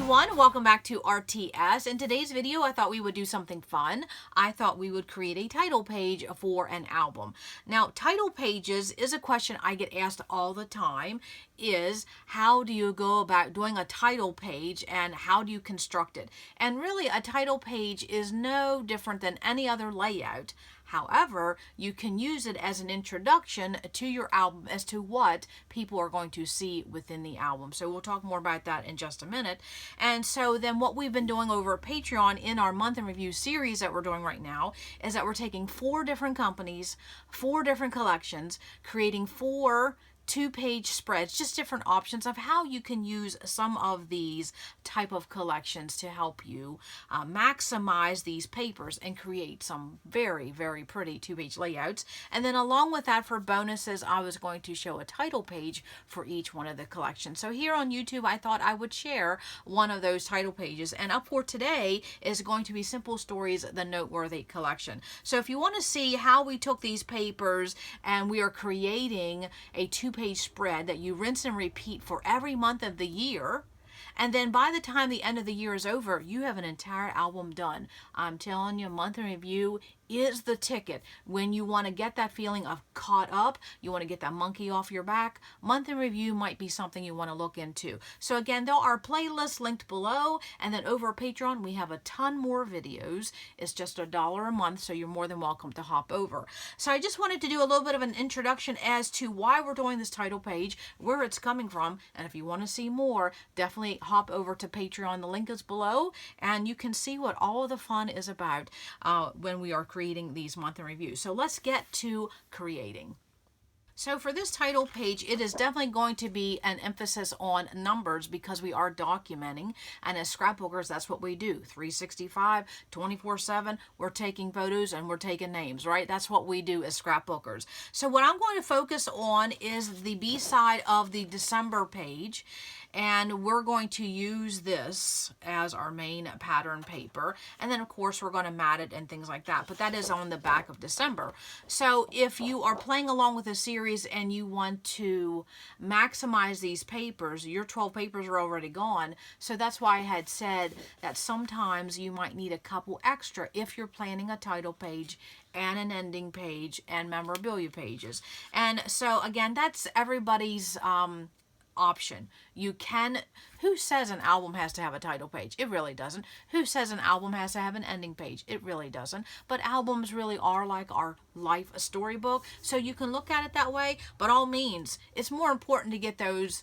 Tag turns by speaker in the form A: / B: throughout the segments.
A: everyone, welcome back to RTS. In today's video, I thought we would do something fun. I thought we would create a title page for an album. Now, title pages is a question I get asked all the time, is how do you go about doing a title page and how do you construct it? And really, a title page is no different than any other layout. However, you can use it as an introduction to your album as to what people are going to see within the album. So we'll talk more about that in just a minute. And so then what we've been doing over at Patreon in our month in review series that we're doing right now is that we're taking 4 different companies, 4 different collections, creating 4 2-page spreads, just different options of how you can use some of these type of collections to help you maximize these papers and create some very, very pretty 2-page layouts. And then along with that, for bonuses, I was going to show a title page for each one of the collections. So here on YouTube, I thought I would share one of those title pages. And up for today is going to be Simple Stories, the Noteworthy Collection. So if you want to see how we took these papers and we are creating a 2-page spread that you rinse and repeat for every month of the year, and then by the time the end of the year is over, you have an entire album done. I'm telling you, month in review is the ticket. When you want to get that feeling of caught up, you want to get that monkey off your back, month in review might be something you want to look into. So again, there are playlists linked below, and then over at Patreon, we have a ton more videos. It's just $1 a month, so you're more than welcome to hop over. So I just wanted to do a little bit of an introduction as to why we're doing this title page, where it's coming from, and if you want to see more, definitely hop over to Patreon. The link is below, and you can see what all of the fun is about when we are creating these month in reviews. So let's get to creating. So for this title page, it is definitely going to be an emphasis on numbers because we are documenting, and as scrapbookers, that's what we do. 365, 24/7, we're taking photos and we're taking names, right? That's what we do as scrapbookers. So what I'm going to focus on is the B side of the December page, and we're going to use this as our main pattern paper. And then of course we're going to mat it and things like that, but that is on the back of December. So if you are playing along with a series and you want to maximize these papers, your 12 papers are already gone. So that's why I had said that sometimes you might need a couple extra if you're planning a title page and an ending page and memorabilia pages. And so again, that's everybody's option. You can, who says an album has to have a title page? It really doesn't. Who says an album has to have an ending page? It really doesn't. But albums really are like our life storybook, so you can look at it that way. But all means, it's more important to get those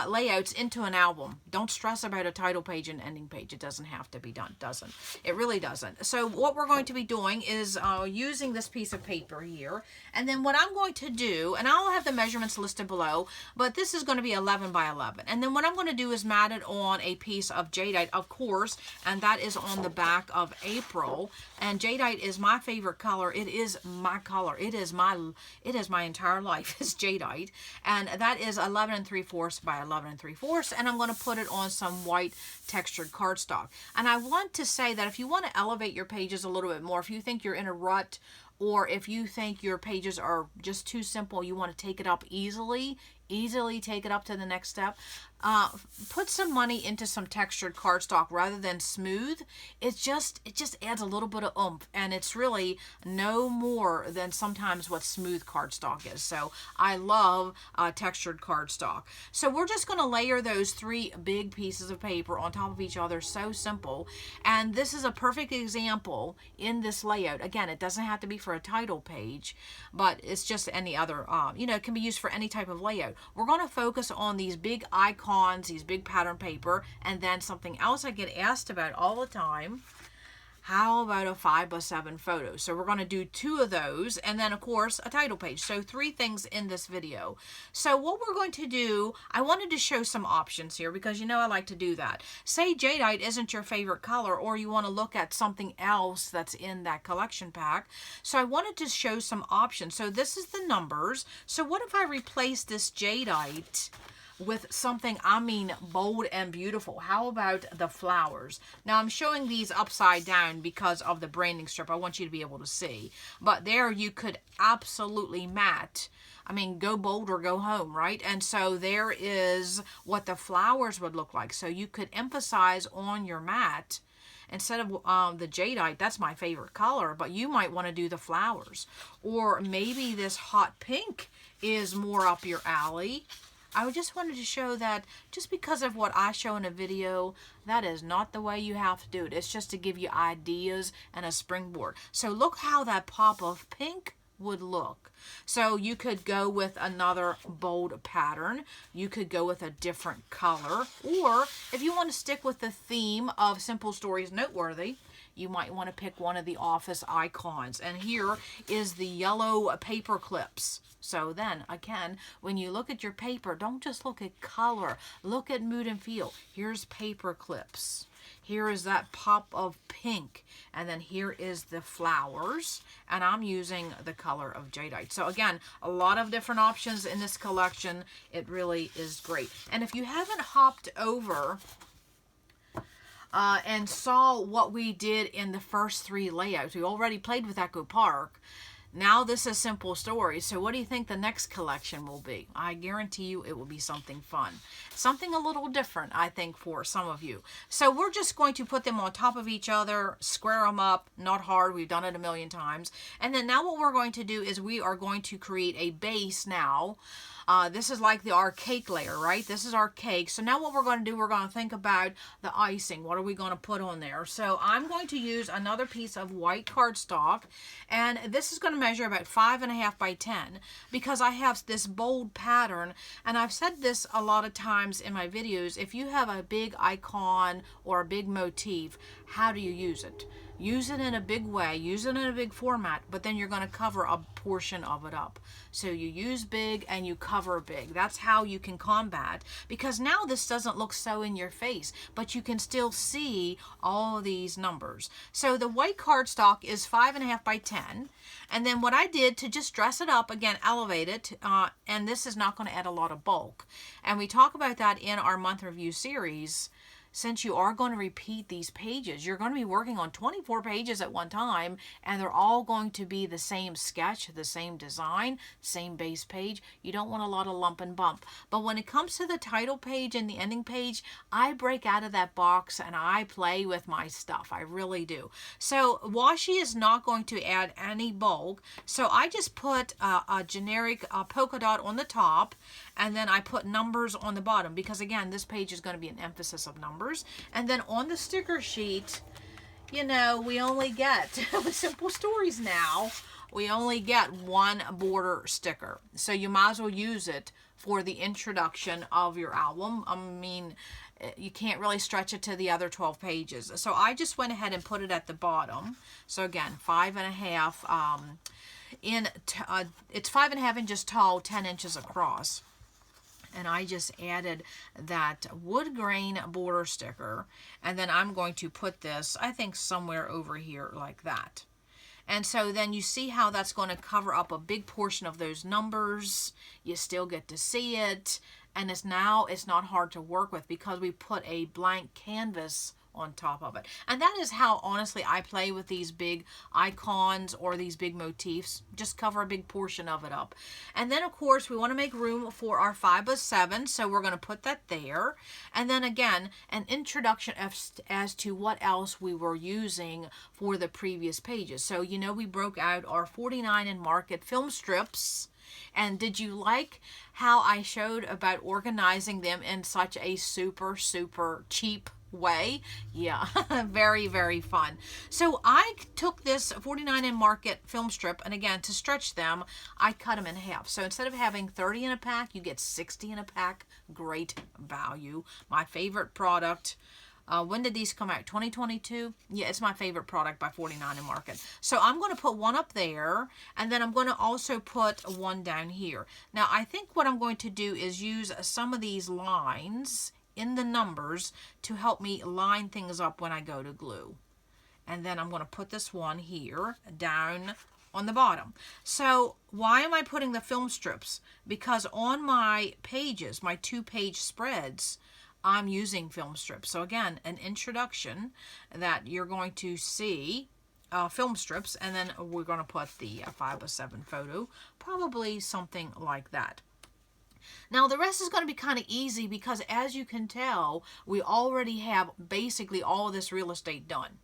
A: layouts into an album. Don't stress about a title page and ending page. It doesn't have to be done. Doesn't. It really doesn't. So what we're going to be doing is using this piece of paper here, and then what I'm going to do, and I'll have the measurements listed below, but this is going to be 11 by 11. And then what I'm going to do is mat it on a piece of Jadeite, of course, and that is on the back of April. And Jadeite is my favorite color. It is my color. It is my entire life is Jadeite, and that is 11 3/4 by 11 3/4, and I'm going to put it on some white textured cardstock. And I want to say that if you want to elevate your pages a little bit more, if you think you're in a rut, or if you think your pages are just too simple, you want to take it up easily take it up to the next step, put some money into some textured cardstock rather than smooth. It just adds a little bit of oomph, and it's really no more than sometimes what smooth cardstock is. So I love textured cardstock. So we're just going to layer those 3 big pieces of paper on top of each other. So simple. And this is a perfect example in this layout. Again, it doesn't have to be for a title page, but it's just any other, it can be used for any type of layout. We're going to focus on these big icons, these big pattern paper, and then something else I get asked about all the time. How about a 5x7 photo? So we're going to do 2 of those, and then of course a title page. So 3 things in this video. So what we're going to do, I wanted to show some options here because I like to do that. Say Jadeite isn't your favorite color, or you want to look at something else that's in that collection pack. So I wanted to show some options. So this is the numbers. So what if I replace this Jadeite with something, I mean, bold and beautiful. How about the flowers? Now, I'm showing these upside down because of the branding strip. I want you to be able to see. But there you could absolutely matte. I mean, go bold or go home, right? And so there is what the flowers would look like. So you could emphasize on your mat, instead of the jadeite, that's my favorite color, but you might want to do the flowers. Or maybe this hot pink is more up your alley. I just wanted to show that just because of what I show in a video, that is not the way you have to do it. It's just to give you ideas and a springboard. So look how that pop of pink would look. So you could go with another bold pattern. You could go with a different color. Or if you want to stick with the theme of Simple Stories Noteworthy, you might want to pick one of the office icons. And here is the yellow paper clips. So then, again, when you look at your paper, don't just look at color. Look at mood and feel. Here's paper clips. Here is that pop of pink. And then here is the flowers. And I'm using the color of jadeite. So again, a lot of different options in this collection. It really is great. And if you haven't hopped over and saw what we did in the first 3 layouts, we already played with Echo Park. Now this is Simple Stories. So what do you think the next collection will be? I guarantee you it will be something fun. Something a little different, I think, for some of you. So we're just going to put them on top of each other, square them up, not hard. We've done it a million times. And then now what we're going to do is we are going to create a base now. This is like our cake layer, right? This is our cake. So now what we're going to do, we're going to think about the icing. What are we going to put on there? So I'm going to use another piece of white cardstock, and this is going to measure about 5.5 by 10 because I have this bold pattern. And I've said this a lot of times in my videos. If you have a big icon or a big motif, how do you use it? Use it in a big way, use it in a big format, but then you're going to cover a portion of it up. So you use big and you cover big. That's how you can combat, because now this doesn't look so in your face, but you can still see all of these numbers. So the white cardstock is 5.5 by 10. And then what I did to just dress it up, again, elevate it, and this is not going to add a lot of bulk. And we talk about that in our month review series. Since you are going to repeat these pages, you're going to be working on 24 pages at one time, and they're all going to be the same sketch, the same design, same base page. You don't want a lot of lump and bump. But when it comes to the title page and the ending page, I break out of that box and I play with my stuff. I really do. So washi is not going to add any bulk. So I just put a generic polka dot on the top, and then I put numbers on the bottom because, again, this page is going to be an emphasis of numbers. And then on the sticker sheet, you know, we only get, with Simple Stories now, we only get one border sticker. So you might as well use it for the introduction of your album. I mean, you can't really stretch it to the other 12 pages. So I just went ahead and put it at the bottom. So again, 5.5, it's 5.5 inches tall, 10 inches across. And I just added that wood grain border sticker. And then I'm going to put this, I think, somewhere over here like that. And so then you see how that's going to cover up a big portion of those numbers. You still get to see it. And it's not hard to work with because we put a blank canvas on top of it. And that is how, honestly, I play with these big icons or these big motifs. Just cover a big portion of it up. And then, of course, we want to make room for our 5x7, so we're going to put that there. And then, again, an introduction as to what else we were using for the previous pages. So, you know, we broke out our 49 and Market film strips. And did you like how I showed about organizing them in such a super, super cheap way? Yeah, very, very fun. So I took this 49 and Market film strip, and again, to stretch them, I cut them in half. So instead of having 30 in a pack, you get 60 in a pack. Great value. My favorite product. When did these come out? 2022? Yeah, it's my favorite product by 49 and Market. So I'm going to put one up there, and then I'm going to also put one down here. Now, I think what I'm going to do is use some of these lines in the numbers to help me line things up when I go to glue. And then I'm going to put this one here down on the bottom. So why am I putting the film strips? Because on my pages, my 2-page spreads, I'm using film strips. So again, an introduction that you're going to see film strips, and then we're going to put the 5x7 photo, probably something like that. Now the rest is going to be kind of easy because, as you can tell, we already have basically all of this real estate done.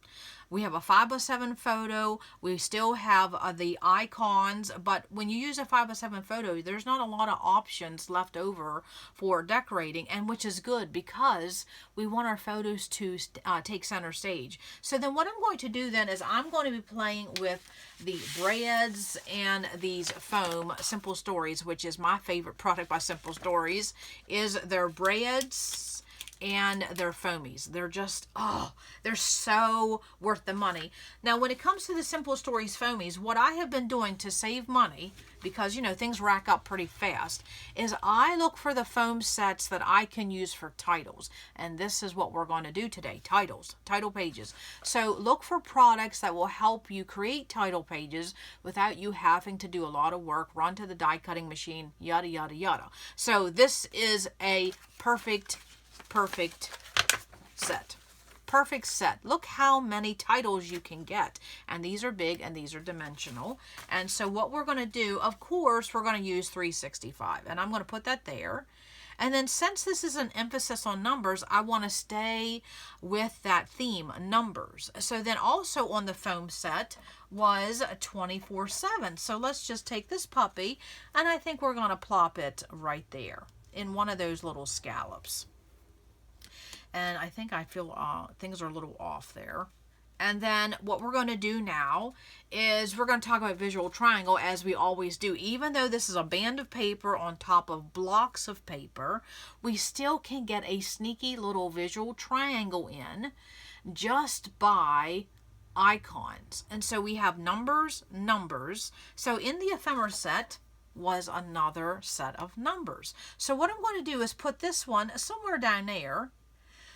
A: We have a 5x7 photo. We still have the icons, but when you use a 5x7 photo, there's not a lot of options left over for decorating, and which is good because we want our photos to take center stage. So then what I'm going to do then is I'm going to be playing with the braids and these foam Simple Stories, which is my favorite product by Simple Stories, is their braids and their foamies. They're just, oh, they're so worth the money. Now, when it comes to the Simple Stories foamies, what I have been doing to save money, because, you know, things rack up pretty fast, is I look for the foam sets that I can use for titles. And this is what we're going to do today, titles, title pages. So look for products that will help you create title pages without you having to do a lot of work, run to the die cutting machine, yada, yada, yada. So this is a perfect set. Perfect set. Look how many titles you can get. And these are big and these are dimensional. And so what we're going to do, of course, we're going to use 365. And I'm going to put that there. And then since this is an emphasis on numbers, I want to stay with that theme, numbers. So then also on the foam set was 24/7. So let's just take this puppy, and I think we're going to plop it right there in one of those little scallops. And I think I feel things are a little off there. And then what we're going to do now is we're going to talk about visual triangle, as we always do. Even though this is a band of paper on top of blocks of paper, we still can get a sneaky little visual triangle in just by icons. And so we have numbers. So in the ephemera set was another set of numbers. So what I'm going to do is put this one somewhere down there.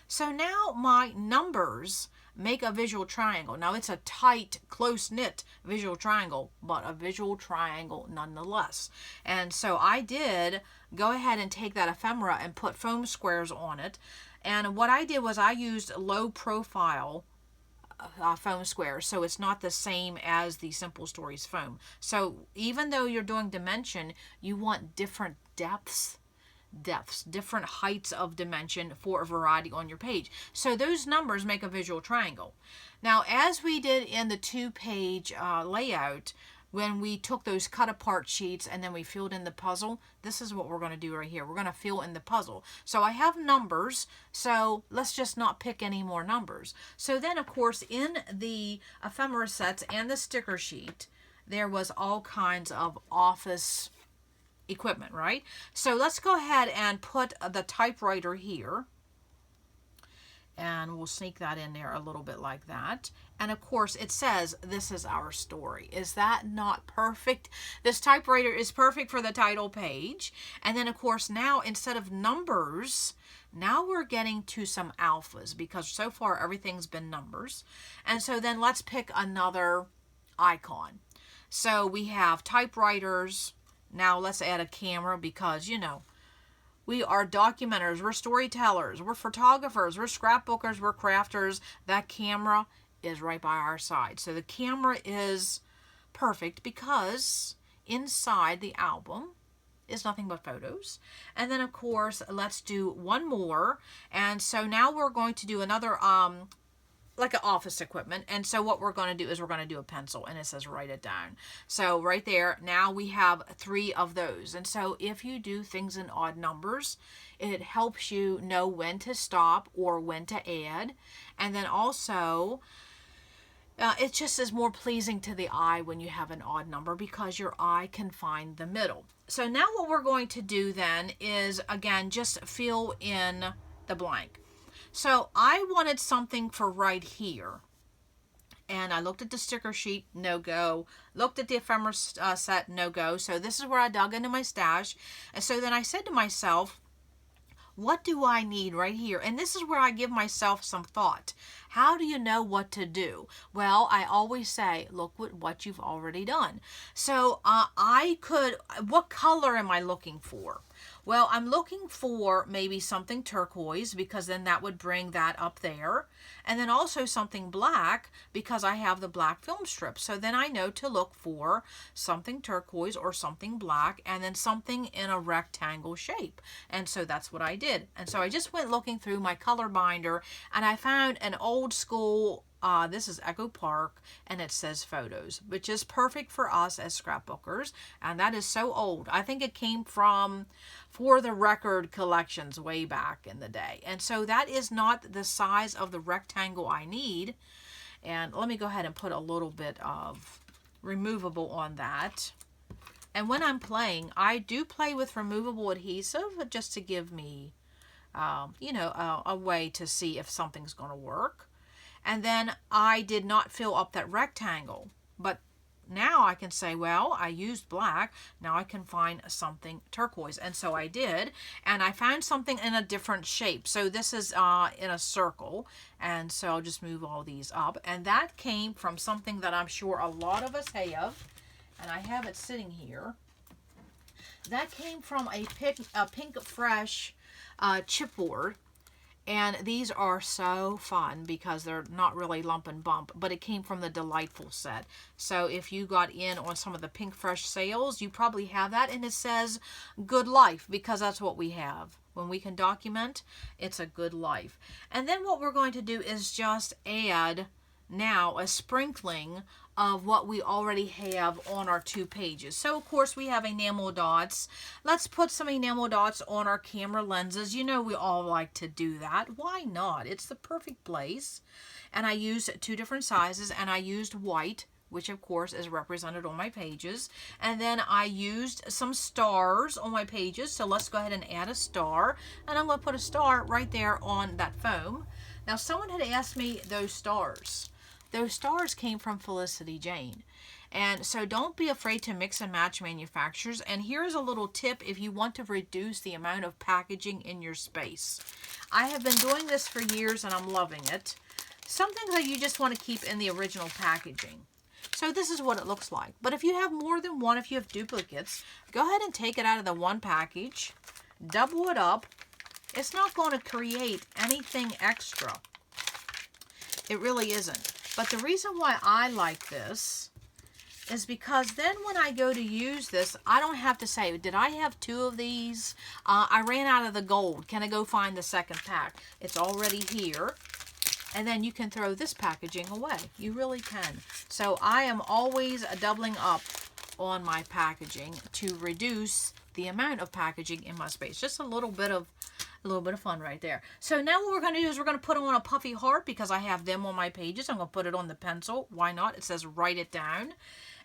A: So now my numbers make a visual triangle. Now it's a tight, close-knit visual triangle, but a visual triangle nonetheless. And so I did go ahead and take that ephemera and put foam squares on it. And what I did was I used low profile foam squares, so it's not the same as the Simple Stories foam. So even though you're doing dimension, you want different depths, different heights of dimension for a variety on your page. So those numbers make a visual triangle. Now, as we did in the 2-page layout, when we took those cut apart sheets and then we filled in the puzzle, this is what we're going to do right here. We're going to fill in the puzzle. So I have numbers, so let's just not pick any more numbers. So then, of course, in the ephemera sets and the sticker sheet, there was all kinds of office equipment, right? So let's go ahead and put the typewriter here, and we'll sneak that in there a little bit like that. And of course it says this is our story. Is that not perfect? This typewriter is perfect for the title page. And then of course now, instead of numbers, now we're getting to some alphas, because so far everything's been numbers. And so then let's pick another icon. So we have typewriters. Now let's add a camera, because, you know, we are documenters, we're storytellers, we're photographers, we're scrapbookers, we're crafters. That camera is right by our side. So the camera is perfect because inside the album is nothing but photos. And then, of course, let's do one more. And so now we're going to do another like an office equipment. And so what we're going to do is we're going to do a pencil, and it says write it down. So right there, now we have 3 of those. And so if you do things in odd numbers, it helps you know when to stop or when to add. And then also, it just is more pleasing to the eye when you have an odd number, because your eye can find the middle. So now what we're going to do then is, again, just fill in the blank. So I wanted something for right here. And I looked at the sticker sheet, no go. Looked at the ephemera set, no go. So this is where I dug into my stash. And so then I said to myself, What do I need right here? And this is where I give myself some thought. How do you know what to do? Well, I always say, look what you've already done. So what color am I looking for? Well, I'm looking for maybe something turquoise, because then that would bring that up there. And then also something black, because I have the black film strip. So then I know to look for something turquoise or something black, and then something in a rectangle shape. And so that's what I did. And so I just went looking through my color binder, and I found an old school, this is Echo Park, and it says photos, which is perfect for us as scrapbookers. And that is so old. I think it came from For the Record collections way back in the day. And so that is not the size of the rectangle I need. And let me go ahead and put a little bit of removable on that. And when I'm playing, I do play with removable adhesive just to give me, a way to see if something's going to work. And then I did not fill up that rectangle. But now I can say, well, I used black. Now I can find something turquoise. And so I did. And I found something in a different shape. So this is in a circle. And so I'll just move all these up. And that came from something that I'm sure a lot of us have. And I have it sitting here. That came from a Pink Fresh chipboard. And these are so fun because they're not really lump and bump, but it came from the Delightful set. So if you got in on some of the Pink Fresh sales, you probably have that. And it says Good Life, because that's what we have. When we can document, it's a good life. And then what we're going to do is just add now a sprinkling of what we already have on our 2 pages. So of course we have enamel dots. Let's put some enamel dots on our camera lenses. You know we all like to do that. Why not? It's the perfect place. And I used 2 different sizes, and I used white, which of course is represented on my pages. And then I used some stars on my pages. So let's go ahead and add a star. And I'm going to put a star right there on that foam. Now someone had asked me those stars. Those stars came from Felicity Jane. And so don't be afraid to mix and match manufacturers. And here's a little tip if you want to reduce the amount of packaging in your space. I have been doing this for years and I'm loving it. Something that you just want to keep in the original packaging. So this is what it looks like. But if you have more than one, if you have duplicates, go ahead and take it out of the one package, double it up. It's not going to create anything extra. It really isn't. But the reason why I like this is because then when I go to use this, I don't have to say, did I have 2 of these? I ran out of the gold. Can I go find the second pack? It's already here. And then you can throw this packaging away. You really can. So I am always doubling up on my packaging to reduce the amount of packaging in my space. Just a little bit of fun right there. So now what we're going to do is we're going to put on a puffy heart because I have them on my pages. I'm going to put it on the pencil. Why not? It says write it down.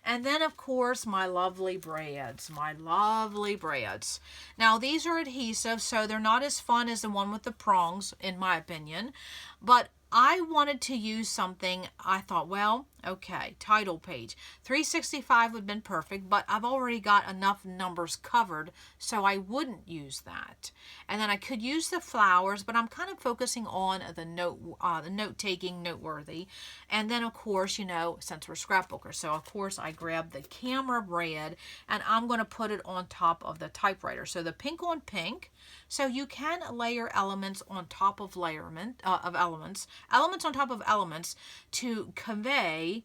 A: And then, of course, my lovely brads. My lovely brads. Now, these are adhesive, so they're not as fun as the one with the prongs, in my opinion. But I wanted to use something. I thought, well, okay, title page. 365 would have been perfect, but I've already got enough numbers covered, so I wouldn't use that. And then I could use the flowers, but I'm kind of focusing on the note-taking, noteworthy. And then, of course, you know, since we're scrapbookers, so of course I grabbed the camera brad, and I'm going to put it on top of the typewriter. So the pink on pink. So you can layer elements on top of elements on top of elements to convey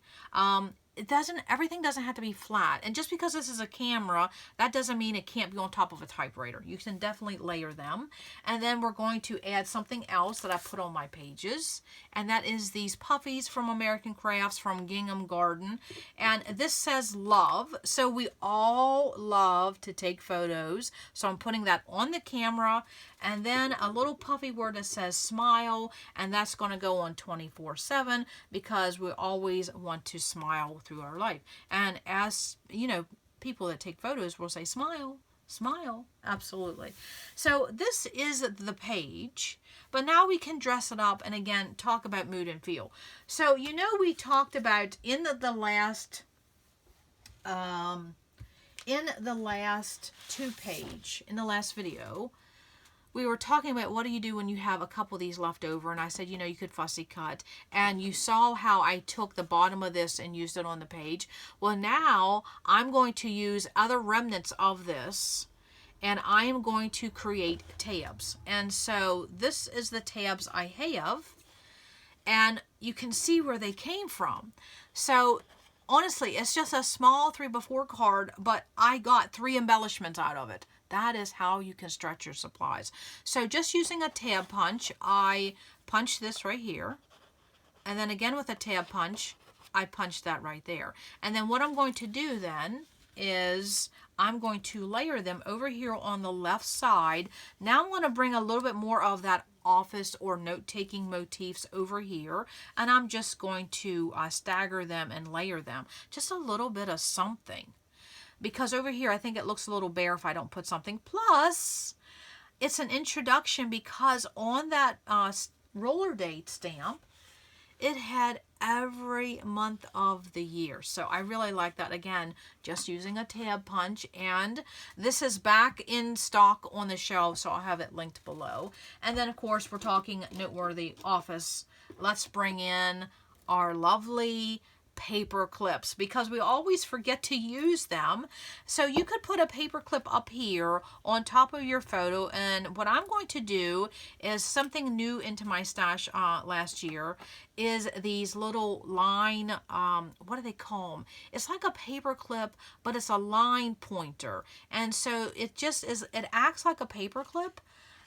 A: everything doesn't have to be flat. And just because this is a camera, that doesn't mean it can't be on top of a typewriter. You can definitely layer them. And then we're going to add something else that I put on my pages. And that is these puffies from American Crafts from Gingham Garden. And this says love. So we all love to take photos. So I'm putting that on the camera. And then a little puffy word that says smile. And that's going to go on 24/7 because we always want to smile through our life. And as you know, people that take photos will say smile, smile. Absolutely. So this is the page, but now we can dress it up and again talk about mood and feel. So you know we talked about in the last 2 page in the last video, we were talking about what do you do when you have a couple of these left over, and I said, you know, you could fussy cut, and you saw how I took the bottom of this and used it on the page. Well, now I'm going to use other remnants of this, and I am going to create tabs. And so this is the tabs I have, and you can see where they came from. So honestly, it's just a small 3x4 card, but I got 3 embellishments out of it. That is how you can stretch your supplies. So just using a tab punch, I punch this right here. And then again with a tab punch, I punch that right there. And then what I'm going to do then is I'm going to layer them over here on the left side. Now I'm going to bring a little bit more of that office or note-taking motifs over here, and I'm just going to stagger them and layer them. Just a little bit of something. Because over here I think it looks a little bare if I don't put something. Plus, it's an introduction because on that roller date stamp, it had every month of the year. So I really like that. Again, just using a tab punch. And this is back in stock on the shelf, so I'll have it linked below. And then, of course, we're talking noteworthy office. Let's bring in our lovely paper clips because we always forget to use them. So you could put a paper clip up here on top of your photo, and what I'm going to do is something new into my stash last year is these little line, what do they call them? It's like a paper clip, but it's a line pointer. And so it just is, it acts like a paper clip,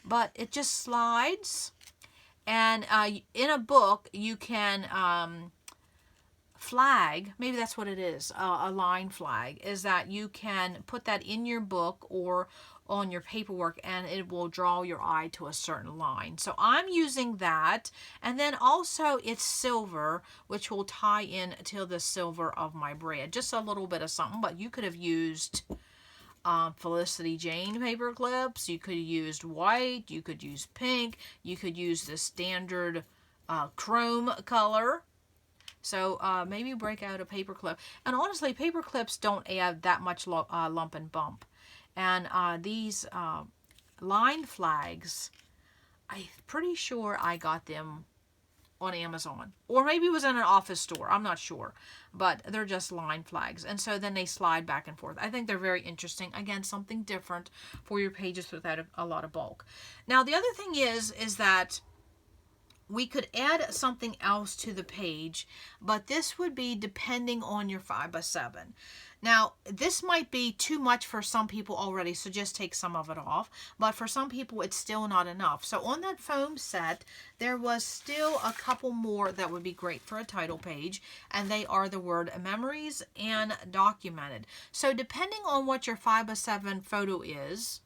A: but it just slides. And in a book, you can flag, maybe that's what it is, a line flag, is that you can put that in your book or on your paperwork and it will draw your eye to a certain line. So I'm using that, and then also it's silver, which will tie in to the silver of my bread. Just a little bit of something, but you could have used Felicity Jane paper clips, you could have used white, you could use pink, you could use the standard chrome color. So maybe break out a paper clip. And honestly, paper clips don't add that much lump and bump. And these line flags, I'm pretty sure I got them on Amazon. Or maybe it was in an office store. I'm not sure. But they're just line flags. And so then they slide back and forth. I think they're very interesting. Again, something different for your pages without a lot of bulk. Now, the other thing is that we could add something else to the page, but this would be depending on your 5x7. Now, this might be too much for some people already, so just take some of it off. But for some people, it's still not enough. So on that foam set, there was still a couple more that would be great for a title page, and they are the word memories and documented. So depending on what your 5x7 photo is,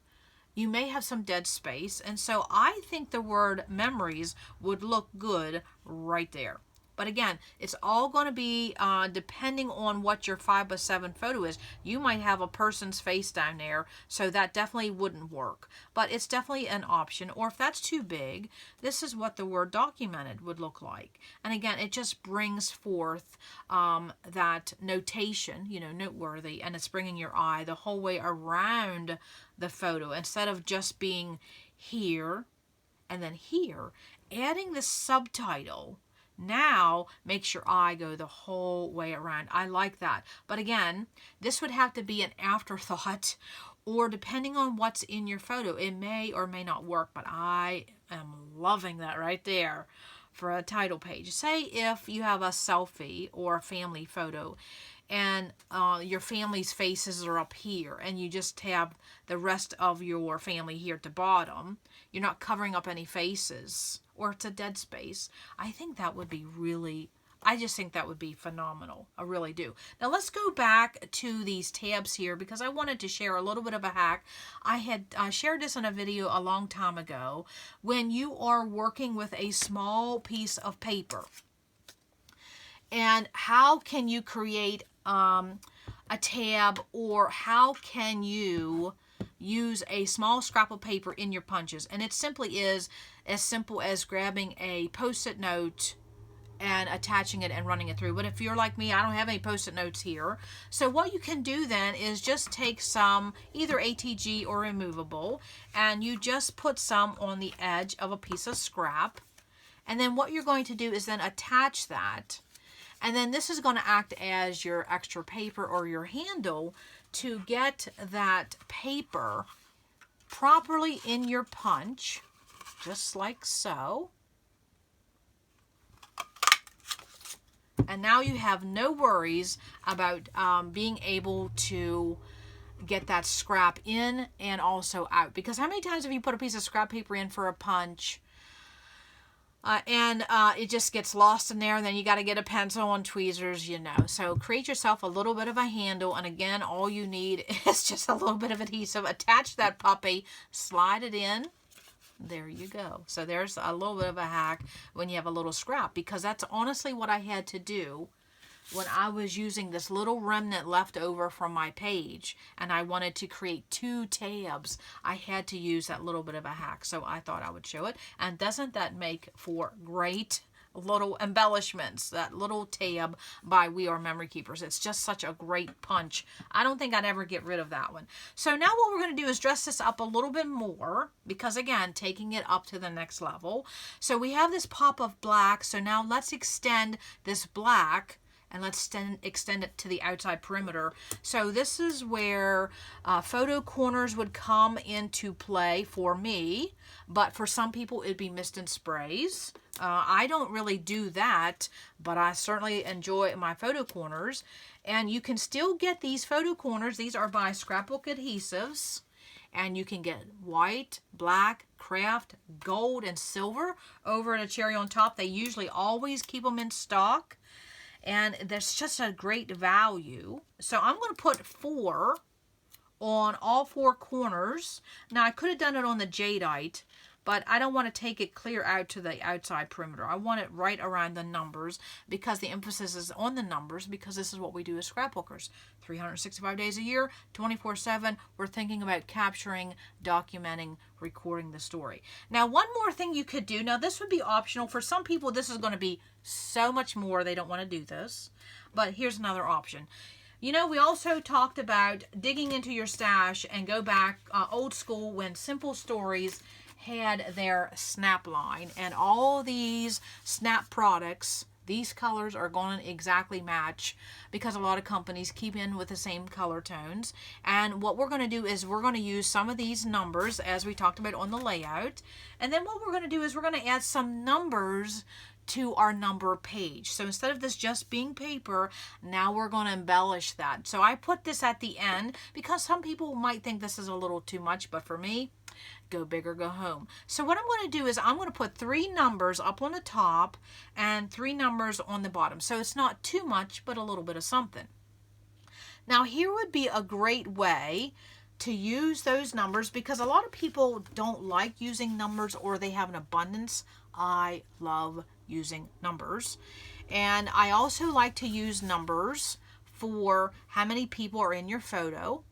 A: you may have some dead space, and so I think the word memories would look good right there. But again, it's all going to be depending on what your 5x7 photo is. You might have a person's face down there, so that definitely wouldn't work. But it's definitely an option. Or if that's too big, this is what the word documented would look like. And again, it just brings forth that notation, you know, noteworthy, and it's bringing your eye the whole way around the photo instead of just being here and then here. Adding the subtitle now makes your eye go the whole way around. I like that. But again, this would have to be an afterthought, or depending on what's in your photo, it may or may not work, but I am loving that right there for a title page. Say if you have a selfie or a family photo and your family's faces are up here and you just have the rest of your family here at the bottom, you're not covering up any faces, or it's a dead space, I think that would be really, I just think that would be phenomenal. I really do. Now let's go back to these tabs here because I wanted to share a little bit of a hack. I had shared this in a video a long time ago. When you are working with a small piece of paper, and how can you create a tab, or how can you use a small scrap of paper in your punches? And it simply is as simple as grabbing a Post-it note and attaching it and running it through. But if you're like me, I don't have any post-it notes here. So what you can do then is just take some, either ATG or removable, and you just put some on the edge of a piece of scrap. And then what you're going to do is then attach that. And then this is going to act as your extra paper or your handle to get that paper properly in your punch, just like so. And now you have no worries about being able to get that scrap in and also out. Because how many times have you put a piece of scrap paper in for a punch and it just gets lost in there, and then you got to get a pencil and tweezers, you know. So create yourself a little bit of a handle, and again, all you need is just a little bit of adhesive. Attach that puppy, slide it in. There you go. So there's a little bit of a hack when you have a little scrap, because that's honestly what I had to do when I was using this little remnant left over from my page and I wanted to create 2 tabs. I had to use that little bit of a hack, so I thought I would show it. And doesn't that make for great little embellishments? That little tab by We Are Memory Keepers. It's just such a great punch. I don't think I'd ever get rid of that one. So now what we're going to do is dress this up a little bit more, because again, taking it up to the next level. So we have this pop of black. So now let's extend this black and let's extend it to the outside perimeter. So this is where photo corners would come into play for me, but for some people it'd be mist and sprays. I don't really do that, but I certainly enjoy my photo corners. And you can still get these photo corners. These are by Scrapbook adhesives. And you can get white, black, craft, gold, and silver over at a cherry on top. They usually always keep them in stock. And there's just a great value. So I'm going to put 4 on all 4 corners. Now I could have done it on the Jadeite, but I don't want to take it clear out to the outside perimeter. I want it right around the numbers, because the emphasis is on the numbers, because this is what we do as scrapbookers. 365 days a year, 24/7, we're thinking about capturing, documenting, recording the story. Now, one more thing you could do. Now, this would be optional. For some people, this is going to be so much more. They don't want to do this. But here's another option. You know, we also talked about digging into your stash and go back old school when Simple Stories had their snap line, and all these snap products, these colors are going to exactly match, because a lot of companies keep in with the same color tones. And what we're going to do is we're going to use some of these numbers as we talked about on the layout, and then what we're going to do is we're going to add some numbers to our number page. So instead of this just being paper, now we're going to embellish that. So I put this at the end because some people might think this is a little too much, but for me, go big or go home. So what I'm going to do is I'm going to put 3 numbers up on the top and 3 numbers on the bottom. So it's not too much, but a little bit of something. Now here would be a great way to use those numbers, because a lot of people don't like using numbers, or they have an abundance. I love using numbers. And I also like to use numbers for how many people are in your photo,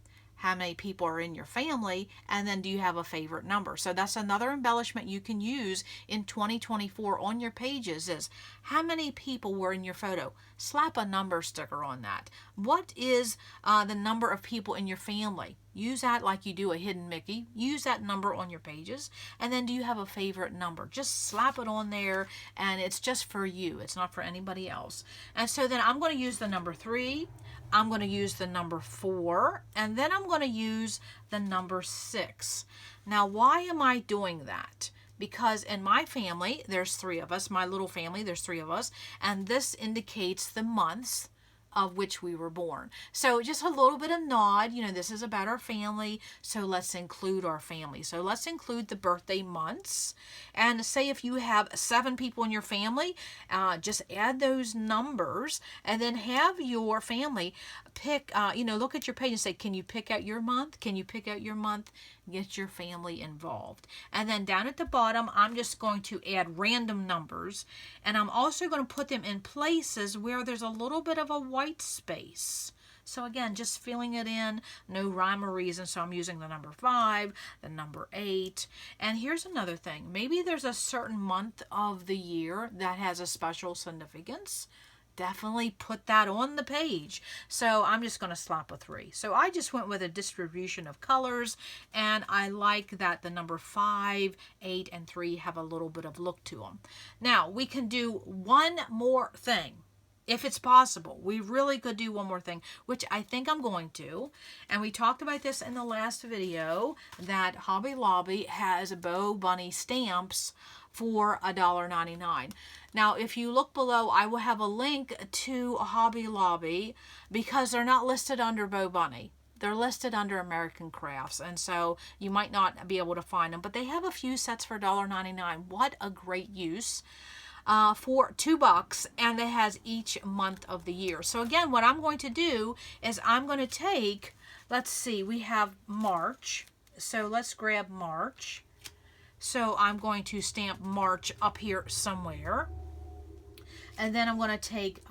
A: how many people are in your family, and then do you have a favorite number. So that's another embellishment you can use in 2024 on your pages, is how many people were in your photo. Slap a number sticker on that. What is the number of people in your family? Use that like you do a hidden Mickey. Use that number on your pages. And then do you have a favorite number? Just slap it on there, and it's just for you. It's not for anybody else. And so then I'm going to use the number 3. I'm going to use the number 4, and then I'm going to use the number 6. Now, why am I doing that? Because in my family, there's 3 of us. My little family, there's 3 of us, and this indicates the months of which we were born. So just a little bit of nod, you know, this is about our family, so let's include our family. So let's include the birthday months. And say if you have 7 people in your family, just add those numbers, and then have your family pick, look at your page and say, can you pick out your month? Can you pick out your month? Get your family involved. And then down at the bottom, I'm just going to add random numbers, and I'm also going to put them in places where there's a little bit of a white space. So again, just filling it in, no rhyme or reason. So I'm using the number 5, the number 8. And here's another thing. Maybe there's a certain month of the year that has a special significance. Definitely put that on the page. So I'm just going to slap a 3. So I just went with a distribution of colors, and I like that the number 5, 8, and 3 have a little bit of look to them. Now we can do one more thing. If it's possible, we really could do one more thing, which I think I'm going to. And we talked about this in the last video, that Hobby Lobby has Bow Bunny stamps for $1.99. Now, if you look below, I will have a link to Hobby Lobby because they're not listed under Bow Bunny. They're listed under American Crafts, and so you might not be able to find them, but they have a few sets for $1.99. What a great use. For $2, and it has each month of the year. So again, what I'm going to do is I'm going to take, let's see, we have March. So let's grab March. So I'm going to stamp March up here somewhere. And then I'm going to take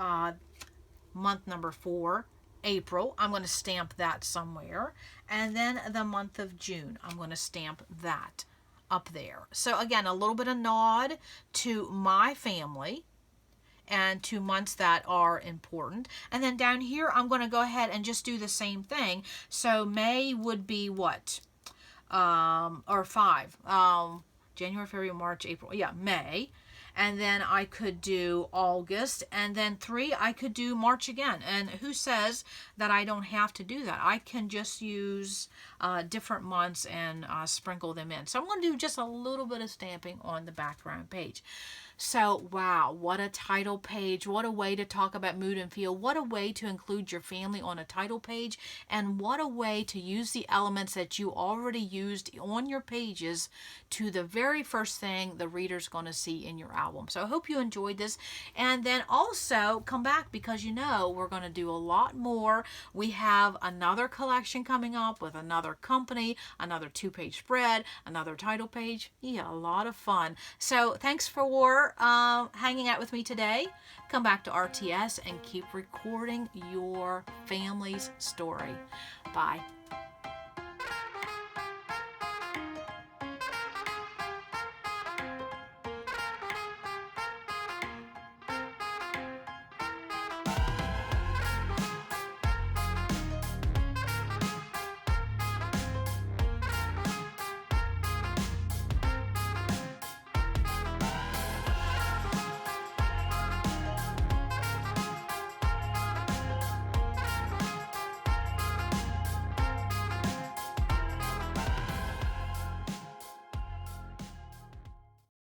A: month number 4, April. I'm going to stamp that somewhere. And then the month of June, I'm going to stamp that up there. So again, a little bit of nod to my family and to months that are important. And then down here, I'm going to go ahead and just do the same thing. So May would be what? Or 5. January, February, March, April. Yeah, May. And then I could do August, and then 3, I could do March again. And who says that I don't have to do that? I can just use different months and sprinkle them in. So I'm going to do just a little bit of stamping on the background page. So, wow, what a title page. What a way to talk about mood and feel. What a way to include your family on a title page. And what a way to use the elements that you already used on your pages to the very first thing the reader's going to see in your album. So I hope you enjoyed this. And then also come back, because you know we're going to do a lot more. We have another collection coming up with another company, another 2-page spread, another title page. Yeah, a lot of fun. So thanks for hanging out with me today. Come back to RTS and keep recording your family's story. Bye.